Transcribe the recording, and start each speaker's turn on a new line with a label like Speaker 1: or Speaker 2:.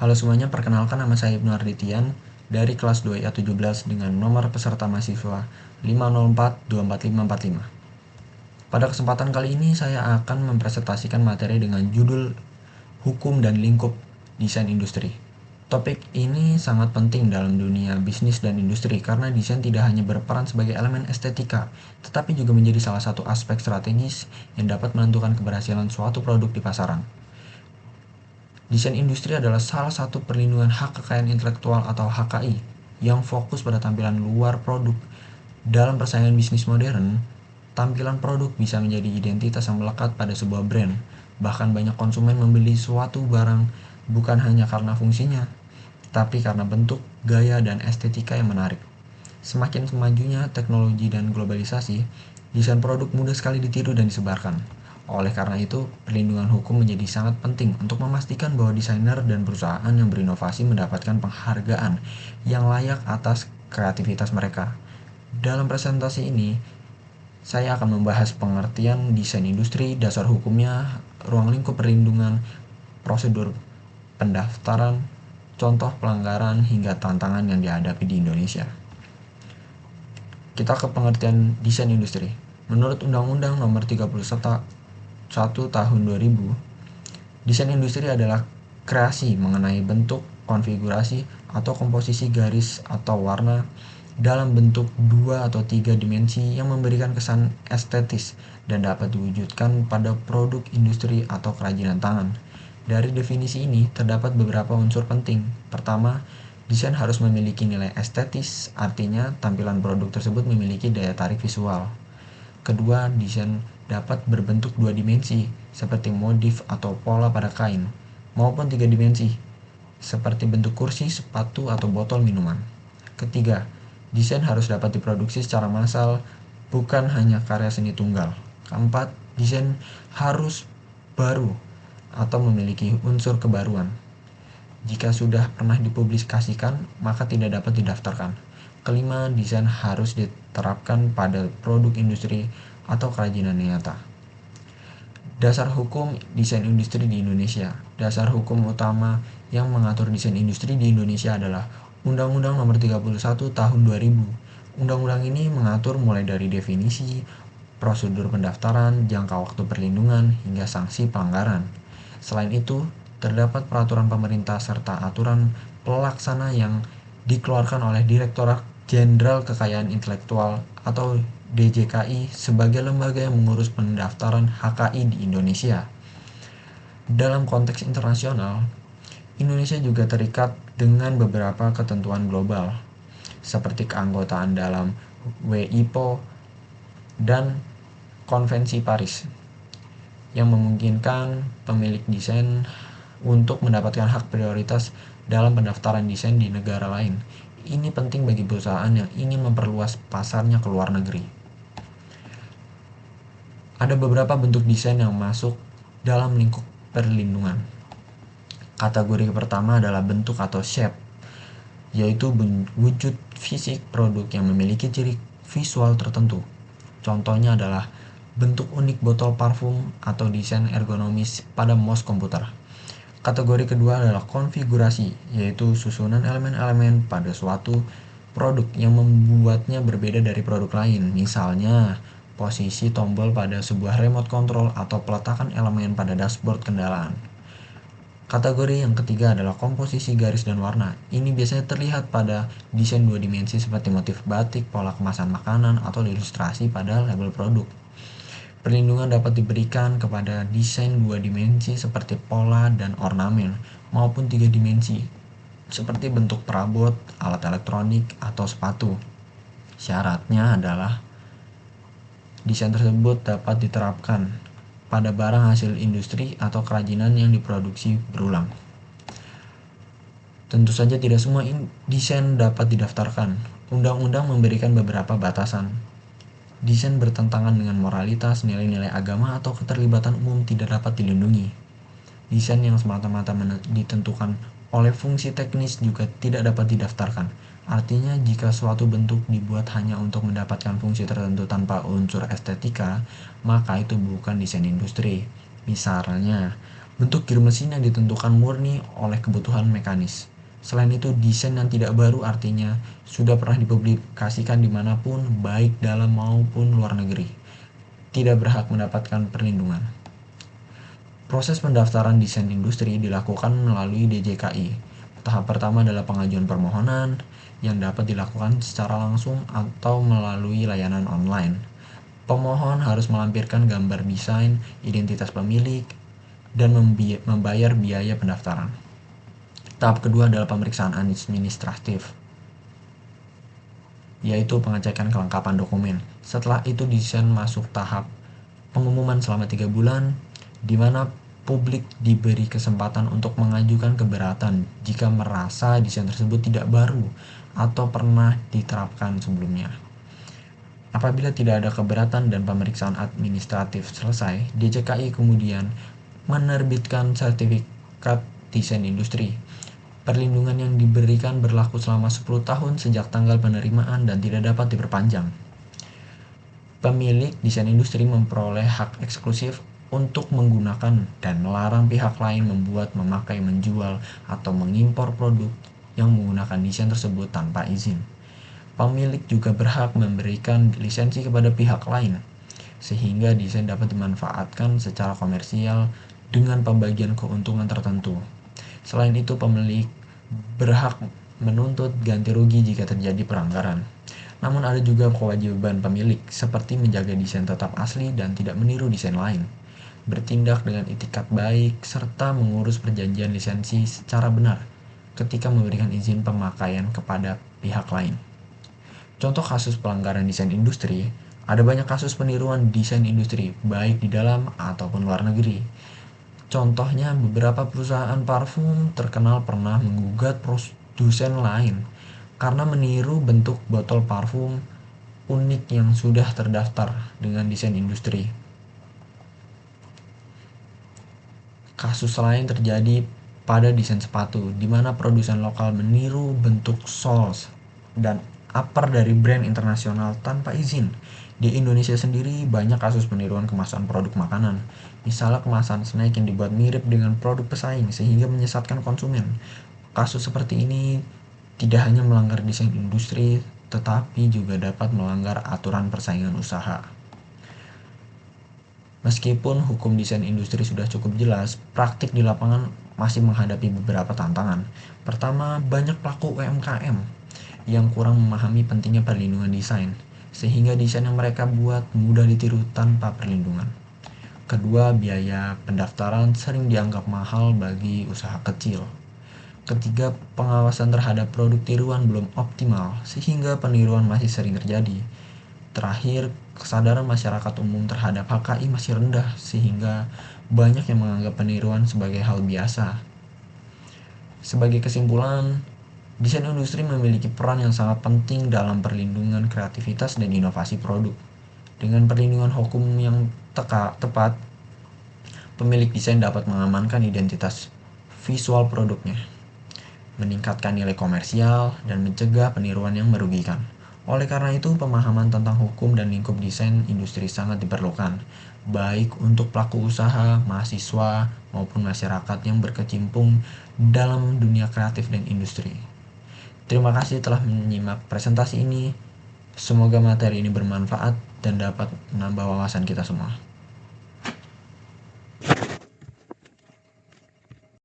Speaker 1: Halo semuanya, perkenalkan nama saya Ibnu Arditian dari kelas 2IA 17 dengan nomor peserta mahasiswa 504-24545. Pada kesempatan kali ini saya akan mempresentasikan materi dengan judul Hukum dan Lingkup Desain Industri. Topik ini sangat penting dalam dunia bisnis dan industri karena desain tidak hanya berperan sebagai elemen estetika, tetapi juga menjadi salah satu aspek strategis yang dapat menentukan keberhasilan suatu produk di pasaran. Desain industri adalah salah satu perlindungan hak kekayaan intelektual atau HKI yang fokus pada tampilan luar produk. Dalam persaingan bisnis modern, tampilan produk bisa menjadi identitas yang melekat pada sebuah brand. Bahkan banyak konsumen membeli suatu barang bukan hanya karena fungsinya, tapi karena bentuk, gaya, dan estetika yang menarik. Semakin kemajunya teknologi dan globalisasi, desain produk mudah sekali ditiru dan disebarkan. Oleh karena itu, perlindungan hukum menjadi sangat penting untuk memastikan bahwa desainer dan perusahaan yang berinovasi mendapatkan penghargaan yang layak atas kreativitas mereka. Dalam presentasi ini, saya akan membahas pengertian desain industri, dasar hukumnya, ruang lingkup perlindungan, prosedur pendaftaran, contoh pelanggaran, hingga tantangan yang dihadapi di Indonesia. Kita ke pengertian desain industri. Menurut Undang-Undang Nomor 31 Tahun 2000, desain industri adalah kreasi mengenai bentuk, konfigurasi, atau komposisi garis atau warna dalam bentuk 2 atau 3 dimensi yang memberikan kesan estetis dan dapat diwujudkan pada produk industri atau kerajinan tangan. Dari definisi ini terdapat beberapa unsur penting. Pertama, desain harus memiliki nilai estetis, artinya tampilan produk tersebut memiliki daya tarik visual. Kedua, desain dapat berbentuk 2 dimensi, seperti motif atau pola pada kain, maupun 3 dimensi, seperti bentuk kursi, sepatu, atau botol minuman. Ketiga, desain harus dapat diproduksi secara massal, bukan hanya karya seni tunggal. Keempat, desain harus baru atau memiliki unsur kebaruan. Jika sudah pernah dipublikasikan, maka tidak dapat didaftarkan. Kelima, desain harus diterapkan pada produk industri atau kerajinan nyata. Dasar hukum desain industri di Indonesia. Dasar hukum utama yang mengatur desain industri di Indonesia adalah Undang-Undang Nomor 31 Tahun 2000. Undang-undang ini mengatur mulai dari definisi, prosedur pendaftaran, jangka waktu perlindungan, hingga sanksi pelanggaran. Selain itu, terdapat peraturan pemerintah serta aturan pelaksana yang dikeluarkan oleh Direktorat Jenderal Kekayaan Intelektual atau DJKI sebagai lembaga yang mengurus pendaftaran HKI di Indonesia. Dalam konteks internasional, Indonesia juga terikat dengan beberapa ketentuan global, seperti keanggotaan dalam WIPO dan Konvensi Paris, yang memungkinkan pemilik desain untuk mendapatkan hak prioritas dalam pendaftaran desain di negara lain. Ini penting bagi perusahaan yang ingin memperluas pasarnya ke luar negeri. Ada beberapa bentuk desain yang masuk dalam lingkup perlindungan. Kategori pertama adalah bentuk atau shape, yaitu wujud fisik produk yang memiliki ciri visual tertentu. Contohnya adalah bentuk unik botol parfum atau desain ergonomis pada mouse komputer. Kategori kedua adalah konfigurasi, yaitu susunan elemen-elemen pada suatu produk yang membuatnya berbeda dari produk lain. Misalnya, posisi tombol pada sebuah remote control atau peletakan elemen pada dashboard kendaraan. Kategori yang ketiga adalah komposisi garis dan warna. Ini biasanya terlihat pada desain 2 dimensi seperti motif batik, pola kemasan makanan, atau ilustrasi pada label produk. Perlindungan dapat diberikan kepada desain 2 dimensi seperti pola dan ornamen, maupun 3 dimensi seperti bentuk perabot, alat elektronik, atau sepatu. Syaratnya adalah desain tersebut dapat diterapkan pada barang hasil industri atau kerajinan yang diproduksi berulang. Tentu saja tidak semua desain dapat didaftarkan. Undang-undang memberikan beberapa batasan. Desain bertentangan dengan moralitas, nilai-nilai agama, atau keterlibatan umum tidak dapat dilindungi. Desain yang semata-mata ditentukan oleh fungsi teknis juga tidak dapat didaftarkan. Artinya, jika suatu bentuk dibuat hanya untuk mendapatkan fungsi tertentu tanpa unsur estetika, maka itu bukan desain industri. Misalnya, Bentuk gear mesin yang ditentukan murni oleh kebutuhan mekanis. Selain itu, desain yang tidak baru artinya sudah pernah dipublikasikan dimanapun, baik dalam maupun luar negeri. Tidak berhak mendapatkan perlindungan. Proses pendaftaran desain industri dilakukan melalui DJKI. Tahap pertama adalah pengajuan permohonan yang dapat dilakukan secara langsung atau melalui layanan online. Pemohon harus melampirkan gambar desain, identitas pemilik, dan membayar biaya pendaftaran. Tahap kedua adalah pemeriksaan administratif, yaitu pengecekan kelengkapan dokumen. Setelah itu desain masuk tahap pengumuman selama 3 bulan, di mana publik diberi kesempatan untuk mengajukan keberatan jika merasa desain tersebut tidak baru atau pernah diterapkan sebelumnya. Apabila tidak ada keberatan dan pemeriksaan administratif selesai, DJKI kemudian menerbitkan sertifikat desain industri. Perlindungan yang diberikan berlaku selama 10 tahun sejak tanggal penerimaan dan tidak dapat diperpanjang. Pemilik desain industri memperoleh hak eksklusif untuk menggunakan dan melarang pihak lain membuat, memakai, menjual, atau mengimpor produk yang menggunakan desain tersebut tanpa izin. Pemilik juga berhak memberikan lisensi kepada pihak lain, sehingga desain dapat dimanfaatkan secara komersial dengan pembagian keuntungan tertentu. Selain itu, pemilik berhak menuntut ganti rugi jika terjadi pelanggaran. Namun ada juga kewajiban pemilik, seperti menjaga desain tetap asli dan tidak meniru desain lain, bertindak dengan itikat baik, serta mengurus perjanjian lisensi secara benar ketika memberikan izin pemakaian kepada pihak lain. Contoh kasus pelanggaran desain industri, ada banyak kasus peniruan desain industri, baik di dalam ataupun luar negeri. Contohnya, beberapa perusahaan parfum terkenal pernah menggugat produsen lain karena meniru bentuk botol parfum unik yang sudah terdaftar dengan desain industri. Kasus lain terjadi pada desain sepatu, di mana produsen lokal meniru bentuk soles dan upper dari brand internasional tanpa izin. Di Indonesia sendiri banyak kasus peniruan kemasan produk makanan. Misalnya kemasan snack yang dibuat mirip dengan produk pesaing sehingga menyesatkan konsumen. Kasus seperti ini tidak hanya melanggar desain industri, tetapi juga dapat melanggar aturan persaingan usaha. Meskipun hukum desain industri sudah cukup jelas, praktik di lapangan masih menghadapi beberapa tantangan. Pertama, banyak pelaku UMKM yang kurang memahami pentingnya perlindungan desain, sehingga desain yang mereka buat mudah ditiru tanpa perlindungan. Kedua, biaya pendaftaran sering dianggap mahal bagi usaha kecil. Ketiga, pengawasan terhadap produk tiruan belum optimal, sehingga peniruan masih sering terjadi. Terakhir, kesadaran masyarakat umum terhadap HKI masih rendah, sehingga banyak yang menganggap peniruan sebagai hal biasa. Sebagai kesimpulan, desain industri memiliki peran yang sangat penting dalam perlindungan kreativitas dan inovasi produk. Dengan perlindungan hukum yang tepat, pemilik desain dapat mengamankan identitas visual produknya, meningkatkan nilai komersial, dan mencegah peniruan yang merugikan. Oleh karena itu, pemahaman tentang hukum dan lingkup desain industri sangat diperlukan, baik untuk pelaku usaha, mahasiswa, maupun masyarakat yang berkecimpung dalam dunia kreatif dan industri. Terima kasih telah menyimak presentasi ini. Semoga materi ini bermanfaat dan dapat menambah wawasan kita semua.